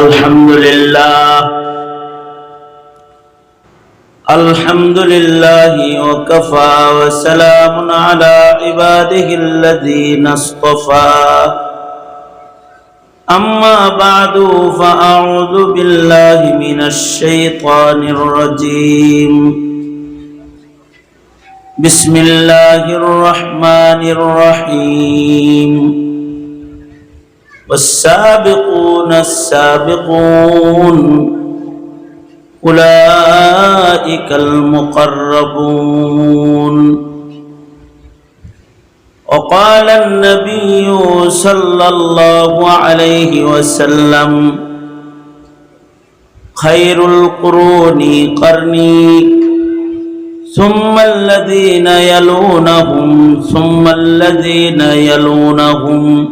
الحمد لله وكفى وسلام على عباده الذين اصطفى أما بعد فأعوذ بالله من الشيطان الرجيم بسم الله الرحمن الرحيم والسابقون السابقون أولئك المقربون وقال النبي صلى الله عليه وسلم خير القرون قرني ثم الذين يلونهم ثم الذين يلونهم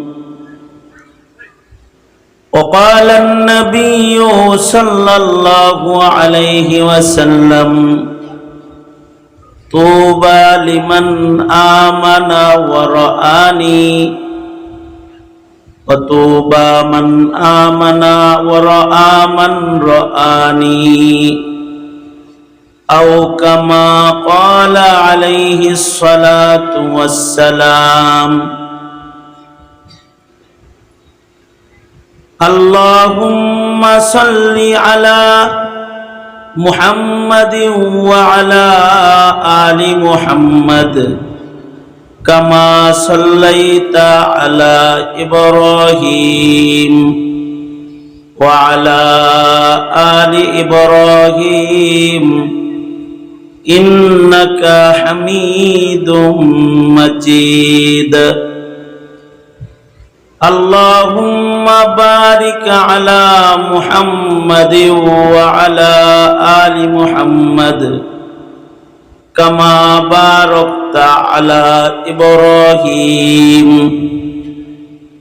وقال النبي صلى الله عليه وسلم طوبى لمن آمن ورآني وطوبى من آمن ورآ من رآني أو كما قال عليه الصلاة والسلام اللهم صل على محمد وعلى آل محمد كما صليت على إبراهيم وعلى آل إبراهيم إنك حميد مجيد اللهم بارك على محمد وعلى آل محمد كما باركت على إبراهيم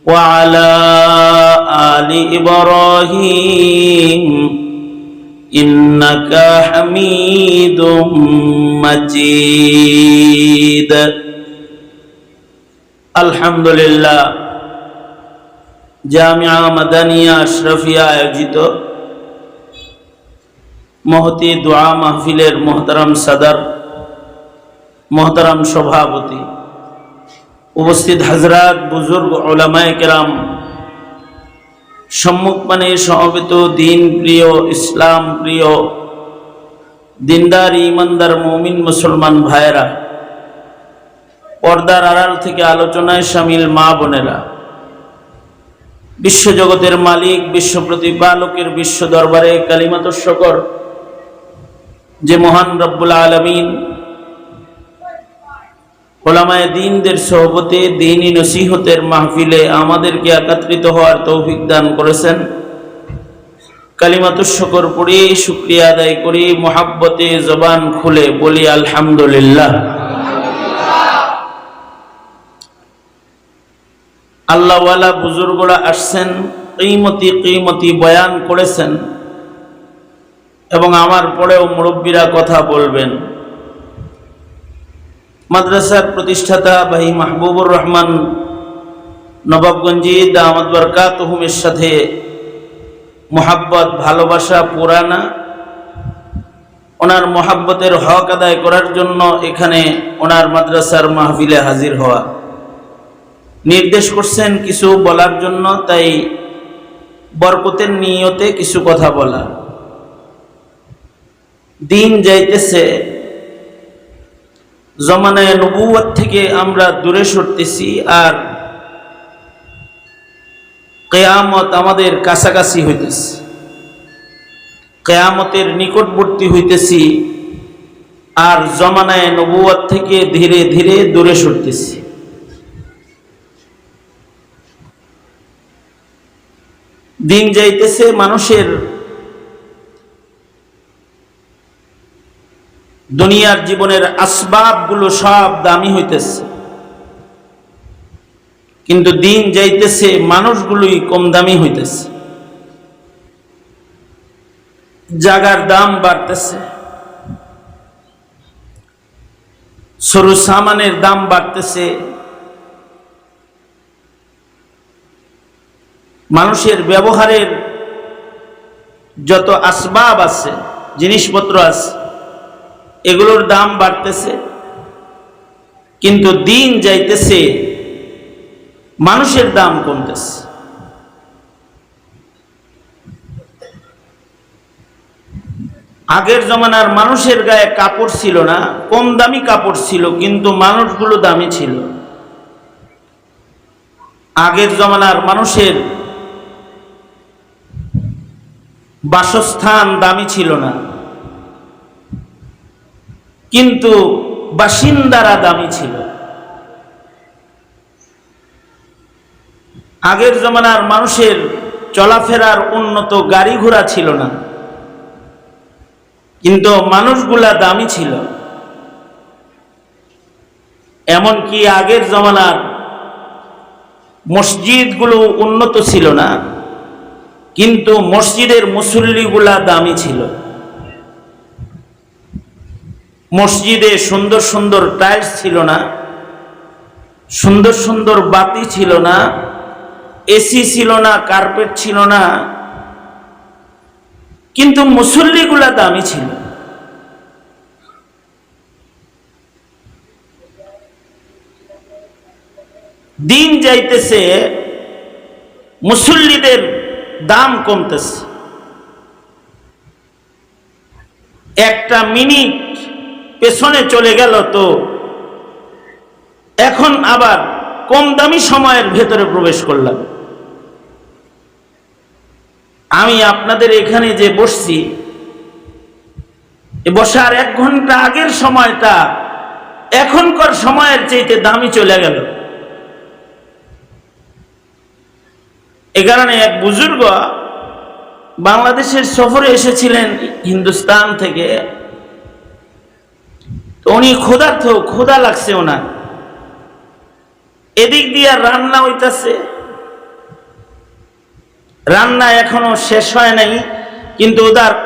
وعلى آل إبراهيم إنك حميد مجيد الحمد لله জামিয়া মাদানিয়া আশরাফিয়া আয়োজিত মহতি দোয়া মাহফিলের মোহতারাম সাদার, মোহতারাম সভাপতি, উপস্থিত হাজরাত, বুজুর্গ, উলামায়ে কেরাম, সম্মুখপানে সমবেত দিন প্রিয়, ইসলাম প্রিয়, দিনদার ইমানদার মুমিন মুসলমান ভাইয়েরা, পর্দার আড়াল থেকে আলোচনায় শামিল মা বোনেরা, বিশ্বজগতের মালিক, বিশ্ব প্রতিপালকের বিশ্ব দরবারে কালিমাতুশ শুকর যে মহান রব্বুল আলামিন উলামায়ে দ্বীনদের সোহবতে দ্বীনী নসিহতের মাহফিলে আমাদেরকে একত্রিত হওয়ার তৌফিক দান করেছেন। কালিমাতুশ শুকর পড়ি, শুকরিয়া আদায় করি, মুহাব্বতে জবান খুলে বলি আলহামদুলিল্লাহ। আল্লাহওয়ালা বুজুর্গরা আসছেন, কিমতি বয়ান করেছেন এবং আমার পরেও মুরব্বীরা কথা বলবেন। মাদ্রাসার প্রতিষ্ঠাতা ভাই মাহবুবুর রহমান নবাবগঞ্জি দামাত বারকাতুহুমের সাথে মোহাব্বত, ভালোবাসা পুরানা, ওনার মোহাব্বতের হক আদায় করার জন্য এখানে ওনার মাদ্রাসার মাহফিলে হাজির হওয়া নির্দেশ করছেন কিছু বলার জন্য, তাই বরকতের নিয়তে কিছু কথা বলা। দিন যাইতেছে, জমানায়ে নবুয়ত থেকে আমরা দূরে সরতেছি, আর কিয়ামত আমাদের কাছাকাছি হইতেছে, কিয়ামতের নিকটবর্তী হইতেছি, আর জমানায়ে নবুয়ত থেকে ধীরে ধীরে দূরে সরতেছি। দিন যাইতেছে, মানুষের দুনিয়ার জীবনের আসবাবগুলো সব দামি হইতেছে, কিন্তু দিন যাইতেছে মানুষগুলোই কম দামি হইতেছে। জাগার দাম বাড়তেছে, সরু সামানের দাম বাড়তেছে, মানুষের ব্যবহারের যত আসবাব আছে, জিনিসপত্র আছে, এগুলোর দাম বাড়তেছে, কিন্তু দিন যাইতেছে মানুষের দাম কমতেছে। আগের জমানার মানুষের গায়ে কাপড় ছিল না, কম দামি কাপড় ছিল, কিন্তু মানুষগুলো দামি ছিল। আগের জমানার মানুষের বাসস্থান দামি ছিল না, কিন্তু বাসিন্দারা দামি ছিল। আগের জমানার মানুষের চলাফেরার উন্নত গাড়ি ঘোড়া ছিল না, কিন্তু মানুষগুলা দামি ছিল। এমনকি আগের জমানার মসজিদগুলো উন্নত ছিল না, কিন্তু মসজিদের মুসল্লিগুলা দামি ছিল। মসজিদে সুন্দর সুন্দর টাইলস ছিল না, সুন্দর সুন্দর বাতি ছিল না, এসি ছিল না, কার্পেট ছিল না, কিন্তু মুসল্লিগুলা দামি ছিল। দিন যাইতেছে মুসল্লিদের দাম কমতেছে। একটা মিনিট পেছনে চলে গেল তো এখন আবার কম দামি সময়ের ভেতরে প্রবেশ করলাম। আমি আপনাদের এখানে যে বসছি, বসার 1 ঘন্টা আগের সময়টা এখনকার সময়ের চাইতে দামি চলে গেল। এ কারণে এক বুজুর্গ বাংলাদেশের সফরে এসেছিলেন হিন্দুস্তান থেকে। তো উনি ক্ষুধার্ত, ক্ষুধা লাগছে ওনার, এদিক দিয়ে রান্না হইতাছে, রান্না এখনো শেষ হয় নাই, কিন্তু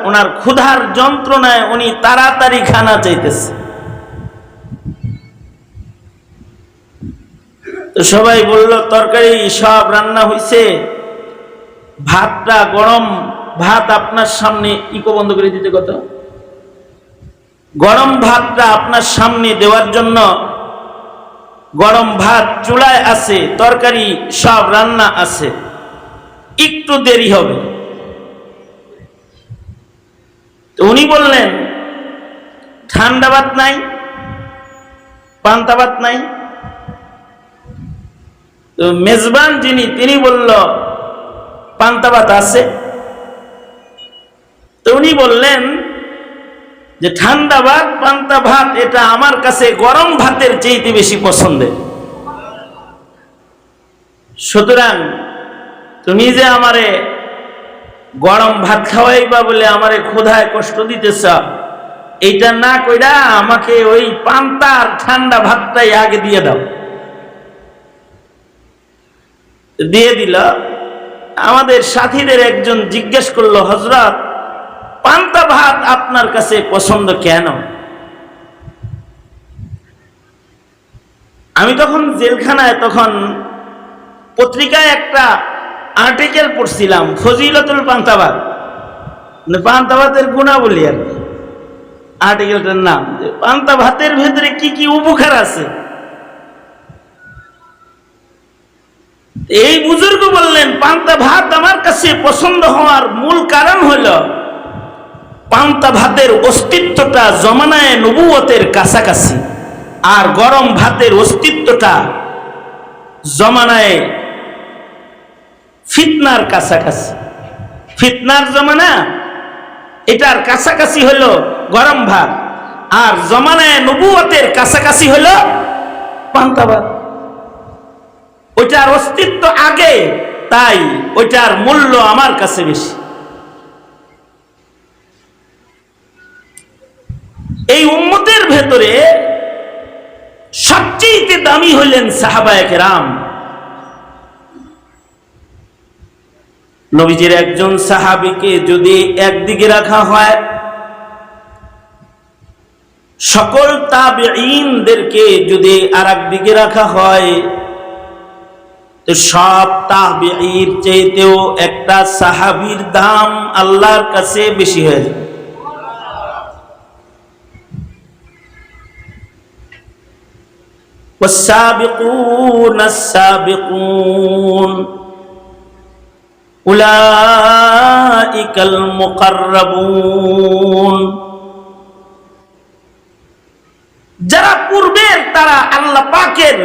ওনার ক্ষুধার যন্ত্রণায় উনি তাড়াতাড়ি খানা চাইতেছে। তো সবাই বলল তরকারি সব রান্না হইছে, ভাতটা গরম ভাত আপনার সামনে, ইকো বন্ধ করে দিতে কত, গরম ভাতটা আপনার সামনে দেওয়ার জন্য গরম ভাত চুলায় আছে, তরকারি সব রান্না আছে, একটু দেরি হবে। তো উনি বললেন ঠান্ডা ভাত নাই, পান্তা ভাত নাই। তো মেজবান যিনি তিনি বলল পান্তা ভাত আছে। তো উনি বললেন যে ঠান্ডা ভাত পান্তা ভাত এটা আমার কাছে গরম ভাতের চাইতে বেশি পছন্দের। সুতরাং তুমি যে আমারে গরম ভাত খাওয়াইবা বলে আমারে ক্ষুধায় কষ্ট দিতেছ, এইটা না কইরা আমাকে ওই পান্তা আর ঠান্ডা ভাতটাই আগে দিয়ে দাও। দিয়ে দিল। আমাদের সাথীদের একজন জিজ্ঞেস করলো, হযরত পান্তা ভাত আপনার কাছে পছন্দ কেন? আমি তখন জেলখানায়, তখন পত্রিকায় একটা আর্টিকেল পড়ছিলাম, ফজিলতুল পান্তা ভাত, পান্তা ভাতের গুণাবলী আর কি, আর্টিকেলটার নাম যে পান্তা ভাতের ভেতরে কি কি উপকার আছে। এই বুজুর্গ বললেন পান্তা ভাত আমার কাছে পছন্দ হওয়ার মূল কারণ হলো পান্তা ভাতের অস্তিত্বটা জমানায়ে নবুয়তের কাছাকাছি, আর গরম ভাতের অস্তিত্বটা জমানায়ে ফিতনার কাছাকাছি। ফিতনার জমানা, এটার কাছাকাছি হলো গরম ভাত, আর জমানায়ে নবুয়তের কাছাকাছি হলো পান্তা ভাত। ওইটার অস্তিত্ব আগে, তাই ওইটার মূল্য আমার কাছে বেশি। এই উম্মতের ভেতরে সবচেয়ে দামি হলেন সাহাবায়ে কেরাম। নবীজির একজন সাহাবীকে যদি একদিকে রাখা হয়, সকল তাবেঈনদেরকে যদি আর একদিকে রাখা হয়, তো সব তাবিঈর চাইতেও একটা সাহাবীর দাম আল্লাহর কাছে বেশি হয়ে যায়। والسابقون السابقون أولئك المقربون যারা পূর্বের তারা আল্লাহ পাকের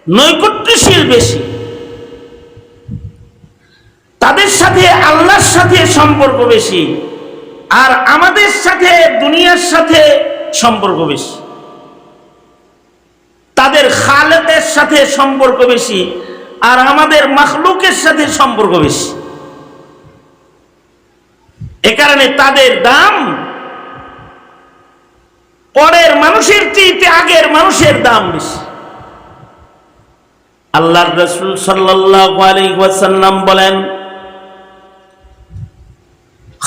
নৈকট্যশীল বেশি, তাদের সাথে আল্লাহর সাথে সম্পর্ক বেশি, আর আমাদের সাথে দুনিয়ার সাথে সম্পর্ক বেশি। তাদের খালেকের সাথে সম্পর্ক বেশি আর আমাদের মাখলুকের সাথে সম্পর্ক বেশি। এ কারণে তাদের দাম পরের মানুষের চেয়ে আগের মানুষের দাম বেশি। আল্লাহর রাসূল সাল্লাল্লাহু আলাইহি ওয়াসাল্লাম বলেন,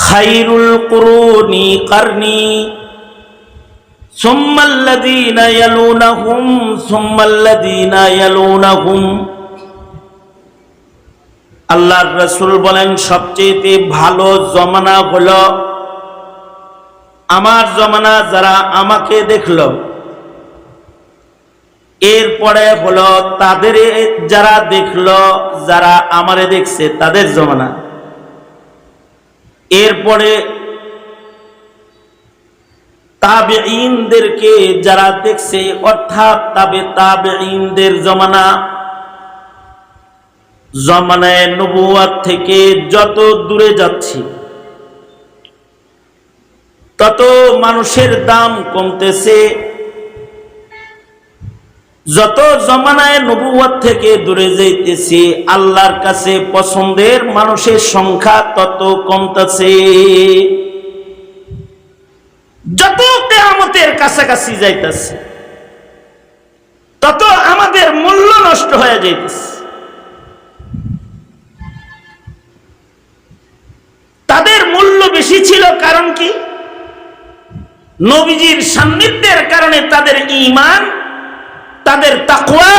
খায়রুল কুরুনি কারনি সুম্মাল্লাযীনা ইয়ালুনাহুম সুম্মাল্লাযীনা ইয়ালুনাহুম। আল্লাহর রাসূল বলেন, সবচেয়ে ভালো জমানা হলো আমার জমানা, যারা আমাকে দেখলো, এরপরে হলো তাদের যারা দেখলো, যারা আমারে দেখছে তাদের জমানা, এরপরে তাবেঈনদেরকে যারা দেখছে, অর্থাৎ তাবেঈনদের জমানা। জমানায়ে নবুয়ত থেকে যত দূরে যাচ্ছি তত মানুষের দাম কমতেছে, যত জমানায়ে নবুয়ত থেকে দূরে যাইতেছি আল্লাহর কাছে পছন্দের মানুষের সংখ্যা তত কমতেছে। যত কিয়ামতের কাছাকাছি যাইতেছে তত আমাদের মূল্য নষ্ট হয়ে যাইতেছে। তাদের মূল্য বেশি ছিল, কারণ কি? নবীজির সান্নিধ্যের কারণে তাদের ঈমান, তাদের তাকওয়া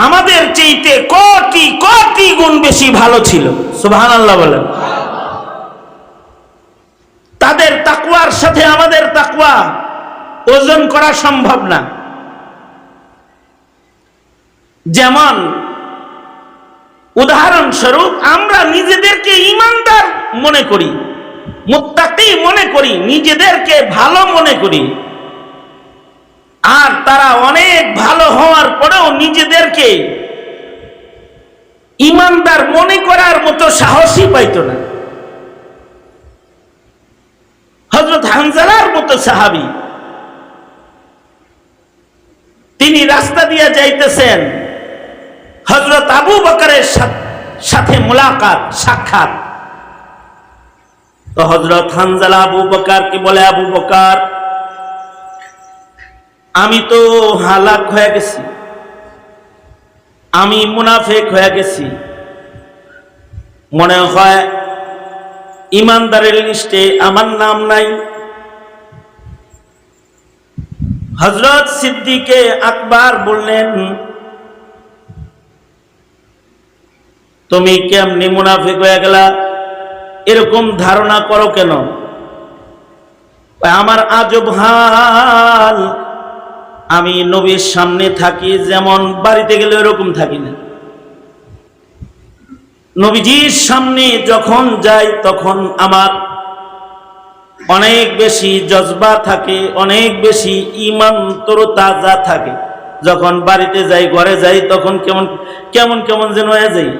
আমাদের চাইতে কোটি কোটি গুণ বেশি ভালো ছিল। সুবহানাল্লাহ বলেন। তাদের তাকওয়ার সাথে আমাদের তাকওয়া ওজন করা সম্ভব না। যেমন উদাহরণস্বরূপ আমরা নিজেদেরকে ঈমানদার মনে করি, মুত্তাকি মনে করি, নিজেদেরকে ভালো মনে করি, আর তারা অনেক ভালো হওয়ার পরেও নিজেদেরকে ঈমানদার মনে করার মতো সাহসই পাইত না। হযরত হানজালার মতো সাহাবী, তিনি রাস্তা দিয়ে যাইতেছেন, হযরত আবু বকরের সাথে মুলাকাত, সাক্ষাৎ। তো হযরত হানজালা আবু বকরকে বলে, আবু বকর, আমি তো হালাক হয়ে গেছি, আমি মুনাফিক হয়ে গেছি, মনে হয় ঈমানদারের লিস্টে আমার নাম নাই। হযরত সিদ্দিকে আকবর বললেন, তুমি কেমনি মুনাফিক হয়ে গেলা, এরকম ধারণা করো কেন? আমার আজব হাল, আমি নবীর সামনে থাকি যেমন বাড়িতে গেলে এরকম থাকি না। নবীজির সামনে যখন যাই তখন আমার অনেক বেশি জজবা থাকে, অনেক বেশি ঈমান তরতাজা থাকে। যখন বাড়িতে যাই, ঘরে যাই, তখন কেমন কেমন কেমন যেন হয়ে যাই।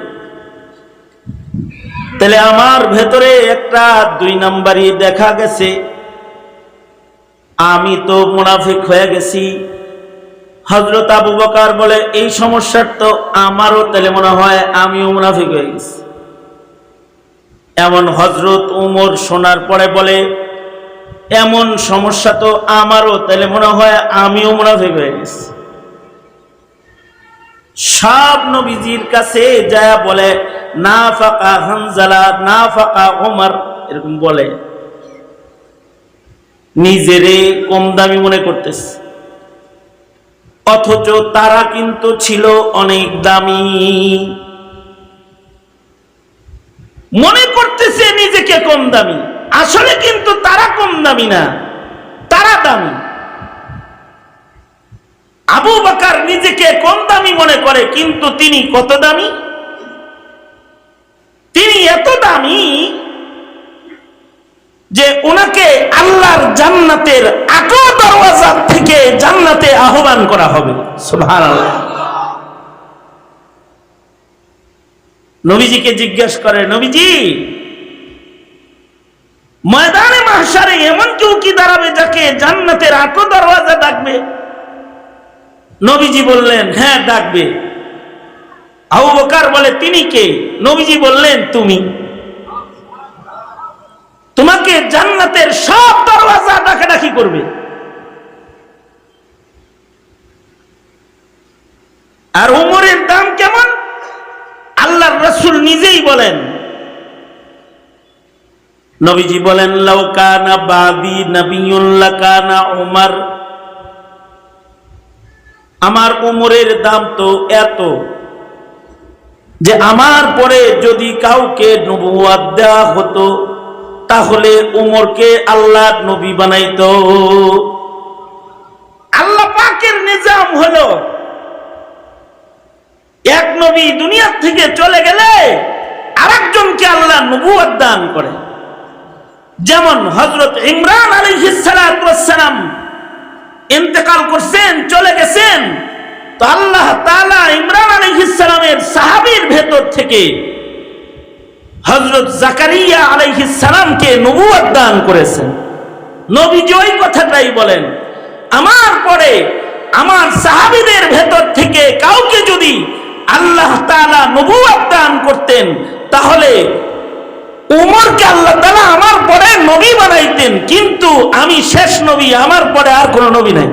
তাহলে আমার ভেতরে একটা 2 নাম্বারই দেখা গেছে, আমি তো মুনাফিক হয়ে গেছি। হযরত আবু বকর বলে, এই সমস্যার তো আমারও তাহলে মনে হয় আমিও মুনাফিক হয়ে গেছি। এমন হযরত উমর শোনার পরে বলে, এমন সমস্যা তো আমারও, তাহলে মনে হয় আমিও মুনাফিক হয়ে গেছি। সব নবীজির কাছে যায় বলে, নাফাকা হানজালা, নাফাকা ওমর, এরকম বলে, নিজেরে কম দামি মনে করতেছে। অথচ তারা কিন্তু ছিল অনেক দামি। মনে করতেছে নিজেকে কম দামি, আসলে কিন্তু তারা কম দামি না, তারা দামি। আবু বকর নিজেকে কম দামি মনে করে, কিন্তু তিনি কত দামি? তিনি এত দামি যে ওনাকে আল্লাহর জান্নাতের 8 দরওয়াজা থেকে জান্নাতে আহ্বান করা হবে। সুবহানাল্লাহ। নবীজিকে জিজ্ঞেস করে, নবীজি ময়দানে মাহশারে এমন কেউ কি দাঁড়াবে যাকে জান্নাতের 8 দরওয়াজা ডাকবে? নবীজি বললেন, হ্যাঁ ডাকবে। আবু বকর বলে, তিনি কে? নবীজি বললেন, তুমি। তোমাকে জান্নাতের সব দরওয়াজা ডাকাডাকি করবে। আর উমরের দাম কেমন? আল্লাহর রাসূল নিজেই বলেন, নবীজি বলেন, লাউ কানা বাদি নাবিয়্যুন লাকানা উমর। আমার উমরের দাম তো এত যে আমার পরে যদি কাউকে নবুয়ত দেওয়া হতো তাহলে উমরকে আল্লাহর নবী বানাইতো। আল্লাহ পাকের নিজাম হলো, এক নবী দুনিয়া থেকে চলে গেলে আরেকজনকে আল্লাহ নবুয়ত দান করে। যেমন হযরত ইমরান আলাইহিস সালাতু ওয়াস সালাম ইন্তেকাল করছেন, চলে গেছেন, তো আল্লাহ তাআলা ইমরান আলাইহিস সালামের সাহাবীর ভেতর থেকে হযরত জাকারিয়া আলাইহিস সালামকে নবুয়ত দান করেছেন। নবীজি ওই কথাটাই বলেন, আমার পরে আমার সাহাবীদের ভেতর থেকে কাউকে যদি আল্লাহ তাআলা নবুয়ত দান করতেন তাহলে উমরকে আল্লাহ তাআলা আমার পরে নবী বানাইতেন, কিন্তু আমি শেষ নবী, আমার পরে আর কোন নবী নাই।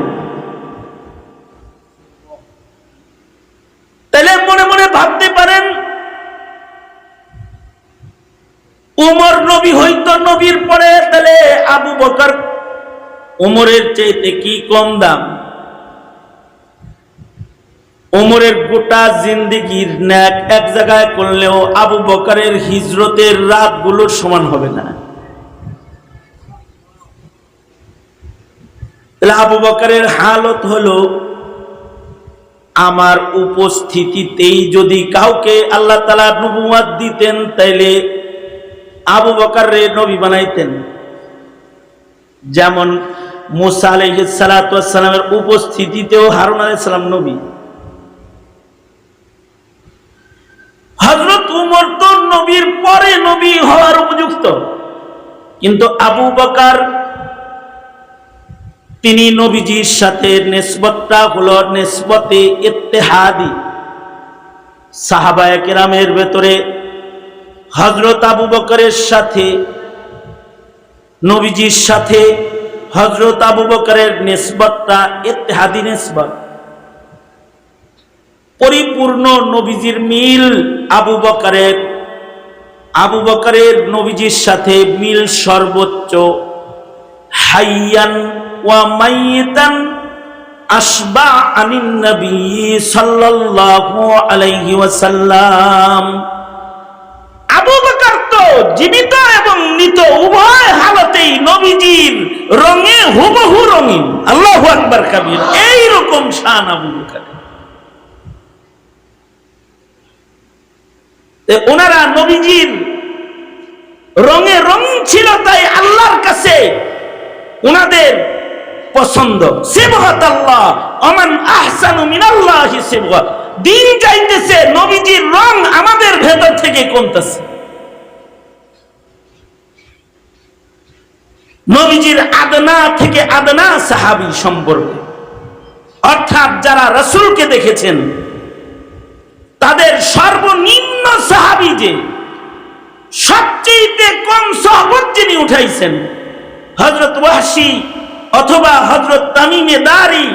তাহলে মনে মনে ভাবতে পারেন, উমর নবী হইতো নবীর পরে, তাহলে আবু বকর উমরের চাইতে কি কম দাম? উমরের গোটা জিন্দেগির ন্যাক এক জায়গায় করলেও আবু বকরের হিজরতের রাতগুলোর সমান হবে না। তাহলে আবু বকরের হালত হলো, আমার উপস্থিতিতেই যদি কাউকে আল্লাহ তাআলা নবুয়ত দিতেন তাইলে আবু বকররে নবী বানাইতেন। যেমন মুসা আলাইহিস সালাতু ওয়াস সালামের উপস্থিতিতেও হারুন আলাইহিস সালাম নবী। হযরত উমর তো নবীর পরে নবী হওয়ার উপযুক্ত, কিন্তু আবু বকর তিনি নবীজির সাথে নিসবতটা হলো নিসবতে ইত্তেহাদি। সাহাবায়ে কেরামের ভেতরে হযরত আবু বকরের সাথে নবীজির সাথে হযরত আবু বকরের নিসবতটা ইত্তেহাদি নিসবত। পরিপূর্ণ নবীজির মিল আবু বকরের নবীজির সাথে মিল সর্বোচ্চ। হাইয়ান ওয়া মাইতান আশবা আনিন নবী সাল্লাল্লাহু আলাইহি ওয়াসাল্লাম। আবু বকর তো জীবিত এবং মৃত উভয় হালতেই নবীজির রঙে হুবহু রঙিন। আল্লাহু আকবার কাবীর। এই রকম শান আবু বকর। ওনারা নবীজির রঙে রঙিন ছিল, তাই আল্লাহর কাছে ওনাদের পছন্দ। সিবগাত আল্লাহ, ওমান আহসানু মিনাল্লাহি সিবগা। দিন চাইতেছে নবীজির রং আমাদের ভেতর থেকে কমতেছে। নবীজির আদনা থেকে আদনা সাহাবী সম্পর্কে, অর্থাৎ যারা রাসূলকে দেখেছেন তাদের সর্বনিম্ন সাহাবী যে সবচেয়ে কম সহবত যিনি উঠাইছেন, হযরত ওয়াহশী অথবা হযরত তামিমে দারি,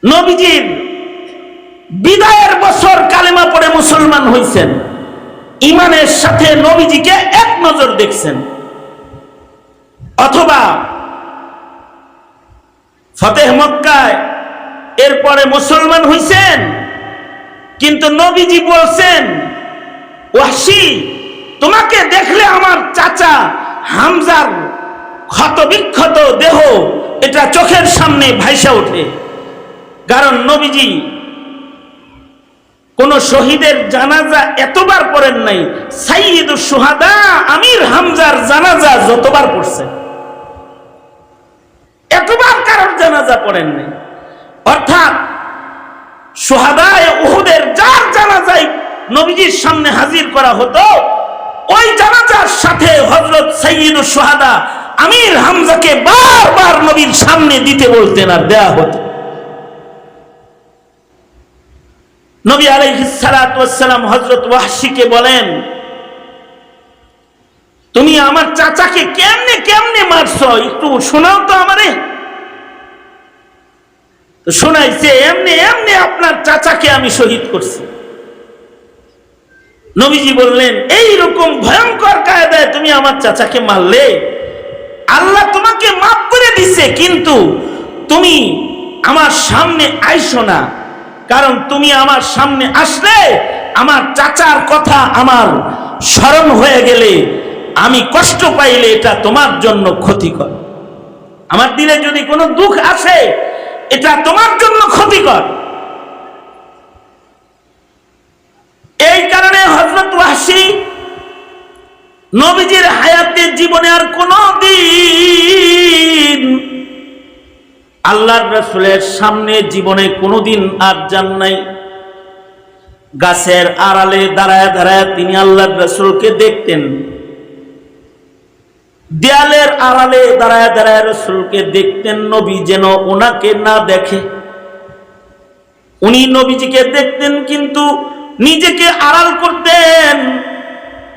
নবীজির বিদায়ের বছর কালেমা পড়ে মুসলমান হইছেন, ঈমানের সাথে নবীজিকে এক নজর দেখছেন। অথবা ফতেহ মক্কায় এরপরে মুসলমান হইছেন, কিন্তু নবীজি বলছেন, ওয়াহশী, তোমাকে দেখলে আমার চাচা হামজার ক্ষতবিক্ষত দেহ এটা চোখের সামনে ভাইসা ওঠে। কারণ নবীজি কোন শহীদের জানাজা এতবার পড়েন নাই, সাইয়্যিদুশ শুহাদা আমির হামজার জানাজা যতবার পড়ছেন এতবার কারোর জানাজা পড়েন নাই। অর্থাৎ শুহাদায়ে উহুদের যার জানাজায় নবীজির সামনে হাজির করা হতো, ওই জানাজার সাথে হযরত সাইয়্যিদুশ শুহাদা আমির হামজাকে বারবার নবীর সামনে দিতে বলতেন, আর দেয়া হতো। নবী আলাইহিস সালাতু ওয়াস সালাম হযরত ওয়াহশীকে বলেন, তুমি আমার চাচাকে কেমনে কেমনে মারছো, একটু শোনাও তো আমারে। তো শোনাইছে, এমনি এমনি আপনার চাচাকে আমি শহীদ করছি। নবীজি বললেন, এই রকম ভয়ঙ্কর কায়দায় তুমি আমার চাচাকে মারলে, আল্লাহ তোমাকে মাফ করে দিছে, কিন্তু তুমি আমার সামনে আইসো না। কারণ তুমি আমার সামনে আসলে আমার চাচার কথা আমার স্মরণ হয়ে গেলে, আমি কষ্ট পাইলে এটা তোমার জন্য ক্ষতিকর। আমার দিলে যদি কোনো দুঃখ আসে এটা তোমার জন্য ক্ষতিকর। এই কারণে হযরত ওয়াহশী নবীজির হায়াতে জীবনে আর কোনদিন আল্লাহর রাসূলের সামনে জীবনে কোনদিন আর যান নাই। গাছের আড়ালে দাঁড়ায় দাঁড়ায় তিনি আল্লাহর রাসূলকে দেখতেন, দেয়ালের আড়ালে দাঁড়ায় দাঁড়ায় রাসূলকে দেখতেন, নবী যেন ওনাকে না দেখে। উনি নবীজিকে দেখতেন কিন্তু নিজেকে আড়াল করতেন,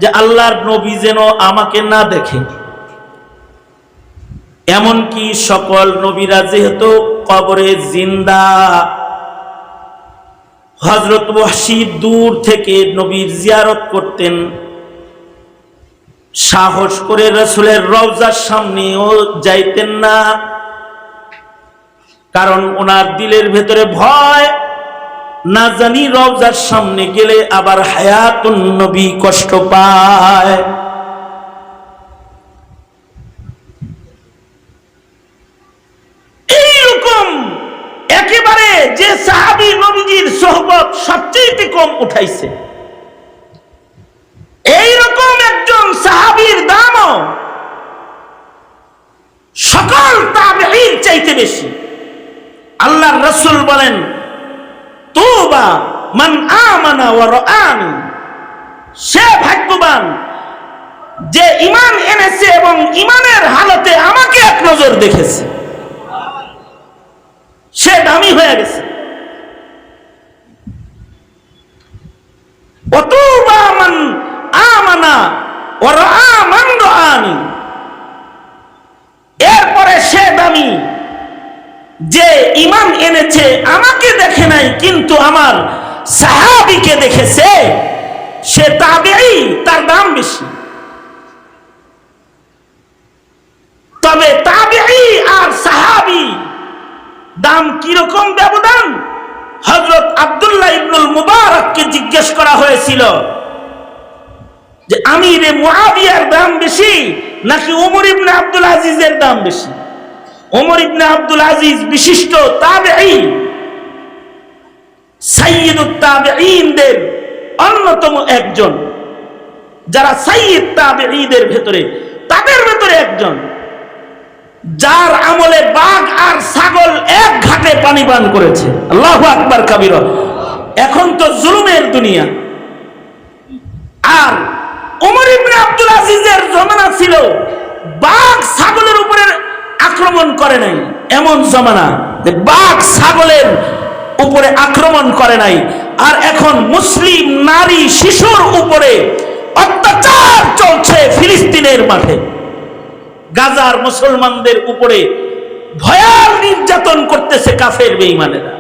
যে আল্লাহর নবী যেন আমাকে না দেখে। এমনকি সকল নবীরা যেহেতু কবরে জিন্দা, হযরত ওয়াহশী দূর থেকে নবীর জিয়ারত করতেন। সাহস করে রাসূলের রওজার সামনেও যাইতেন না, কারণ ওনার দিলের ভেতরে ভয়, না জানি রওজার সামনে গেলে আবার হায়াতুন নবী কষ্ট পায়। এইরকম একেবারে যে সাহাবী নবীজির সোহবত সবচেয়ে কম উঠাইছে, এইরকম একজন সাহাবীর দামও সকল তাবেঈর চাইতে বেশি। আল্লাহর রাসূল বলেন, তুবা মান আমানা ওয়া রাআনি, সে ভাগ্যবান যে ঈমান এনেছে এবং ঈমানের হালতে আমাকে এক নজর দেখেছে, সে দামি হয়ে গেছে। ওয়া তুবা মান আমানা ওয়া রাআ মান রাআনি, এরপরে সে দামি যে ঈমান এনেছে আমাকে দেখে নাই কিন্তু আমার সাহাবীকে দেখেছে, সে তাবেঈ, তার দাম বেশি। তবে তাবেঈ আর সাহাবী দাম কিরকম ব্যবধান? হযরত আব্দুল্লাহ ইবনুল মুবারককে জিজ্ঞেস করা হয়েছিল যে আমিরে মুআবিয়ার দাম বেশি নাকি ওমর ইবনে আব্দুল আজিজের দাম বেশি? ওমর ইবনে আব্দুল আজিজ বিশিষ্ট তাবেঈ, সাইয়্যিদুত তাবেঈনদের অন্যতম একজন, যারা সাইয়্যিদ তাবেঈদের ভেতরে, তাদের ভেতরে একজন, যার আমলে বাঘ আর ছাগল এক ঘাটে পানি পান করেছে। আল্লাহু আকবার কাবীরা। এখন তো জুলুমের দুনিয়া। আর ওমর ইবনে আব্দুল আজিজের জমানা ছিল বাঘ ছাগলের উপরে আক্রমণ করে নাই, এমন জমানা যে বাঘ ছাগলের উপরে আক্রমণ করে নাই। আর এখন মুসলিম নারী শিশুর উপরে অত্যাচার চলছে ফিলিস্তিনের মাঠে। গাজার মুসলমানদের উপরে ভয়াল নির্যাতন করতেছে কাফের বেঈমানেরা।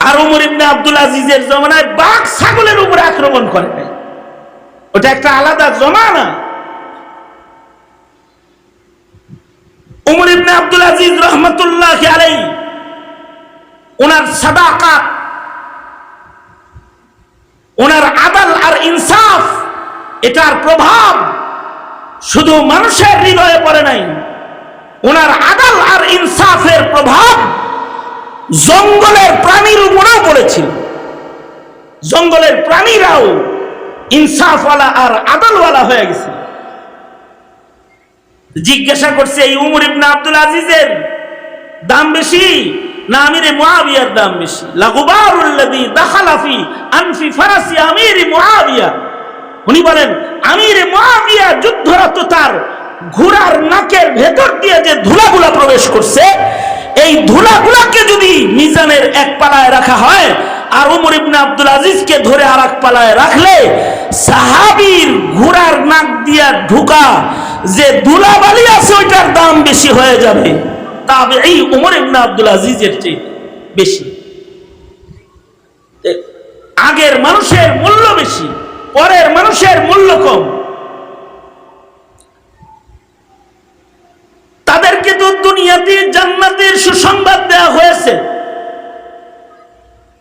আর ওমর ইবনে আব্দুল আজিজের জমানায় বাঘ ছাগলের উপরে আক্রমণ করে নাই, ওটা একটা আলাদা জমানা। ইবনে আব্দুল আজিজ রহমতুল্লাহি আলাইহি ওনার সাদাকাত, ওনার আদল আর ইনসাফ, এটার প্রভাব শুধু মানুষের হৃদয়ে পড়ে নাই, ওনার আদল আর ইনসাফের প্রভাব জঙ্গলের প্রাণীর উপরেও পড়েছিল। জঙ্গলের প্রাণীরাও ইনসাফওয়ালা আর আদলওয়ালা হয়ে গেছে। জিজ্ঞাসা করছে, এই উমর ইবনে আব্দুল আজিজের দাম বেশি না আমিরে মুআবিয়ার দাম বেশি? লাগুবারুল্লাযী দাখালা ফি আনফি ফারাসি আমিরি মুআবিয়া। উনি বলেন, আমিরে মুআবিয়া যুদ্ধরত তার ঘোড়ার নাকের ভেতর দিয়ে যে ধুলাগুলা প্রবেশ করছে, এই ধুলাগুলাকে যদি মিজানের এক পালায় রাখা হয় আর উমর ইবনে আব্দুল আজিজকে ধরে আর এক পালায় রাখলে সাহাবীর ঘোড়ার নাক দিয়া ঢুকা যে ধুলাবালি আছে ওইটার দাম বেশি হয়ে যাবে, তবে এই উমর ইবনে আব্দুল আজিজের চেয়ে বেশি। আগের মানুষের মূল্য বেশি, পরের মানুষের মূল্য কম। তাদেরকে তো দুনিয়াতে জান্নাতের সুসংবাদ দেওয়া হয়েছে।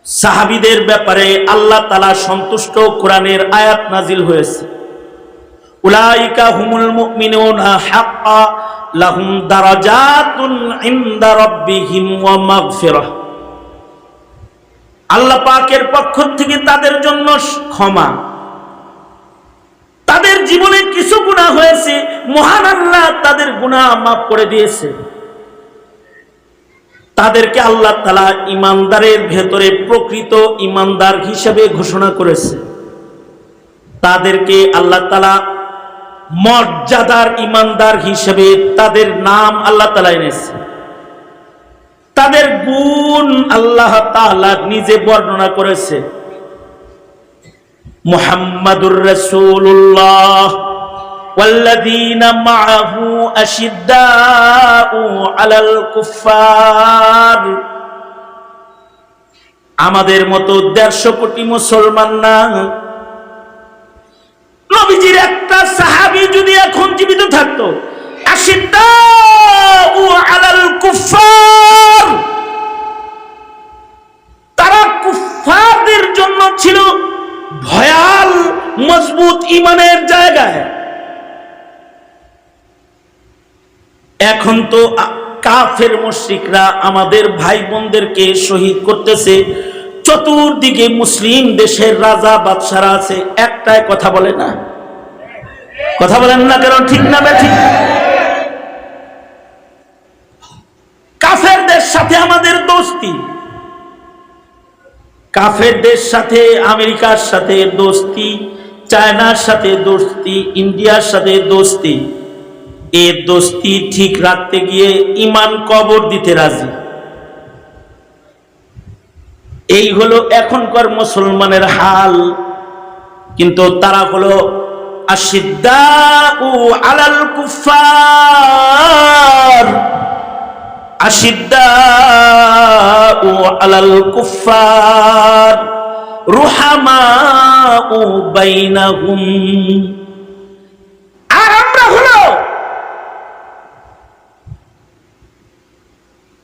সাহাবীদের ব্যাপারে আল্লাহ তাআলা সন্তুষ্ট, কোরআনের আয়াত নাজিল হয়েছে, উলাইকা হুমুল মুমিনুনা হাক্কা লাহুম দারাজাতুন ইনদা রাব্বিহিম ওয়া মাগফিরাহ। আল্লাহ পাকের পক্ষ থেকে তাদের জন্য ক্ষমা, তাদের জীবনে কিছু গুনাহ হয়েছে, মহান আল্লাহ তাদের গুনাহ মাফ করে দিয়েছে। তাদেরকে আল্লাহ তাআলা ইমানদারের ভেতরে প্রকৃত ইমানদার হিসেবে ঘোষণা করেছে। তাদেরকে আল্লাহ তাআলা মর্যাদার ইমানদার হিসেবে তাদের নাম আল্লাহ তাআলা এনেছে। তাদের গুণ আল্লাহ তাআলা নিজে বর্ণনা করেছে। মুহাম্মাদুর রাসূলুল্লাহ ওয়াল্লাযীনা মাআহু আশিদ্দাউ আলাল কুফফার। আমাদের মতো 150 কোটি মুসলমান না, নবীজির একটা সাহাবী যদি এখন জীবিত থাকতো, আশিদ্দাউ আলাল কুফফার, তারা কুফফারদের জন্য ছিল ভয়াল মজবুত ইমানের জায়গায়। এখন তো কাফের মুশরিকরা আমাদের ভাই বোনদেরকে শহীদ করতেছে, চতুর্দিকে মুসলিম দেশের রাজা বাদশারা আছে, একটাই কথা বলে না। কথা বলেন না কেন? ঠিক না ঠিক? কাফেরদের সাথে আমাদের দোস্তি, কাফেরদের সাথে আমেরিকার সাথে দোস্তি, চায়নার সাথে দোস্তি, ইন্ডিয়ার সাথে দোস্তি। এ দোস্তি ঠিক রাখতে গিয়ে ইমান কবর দিতে রাজি। এই হলো এখনকার মুসলমানের হাল। কিন্তু তারা হলো আশিদ্দাউ আলাল কুফফার, আশিদ্দাউ আলাল কুফফার রুহামাউ বাইনাহুম। আর আমরা হলো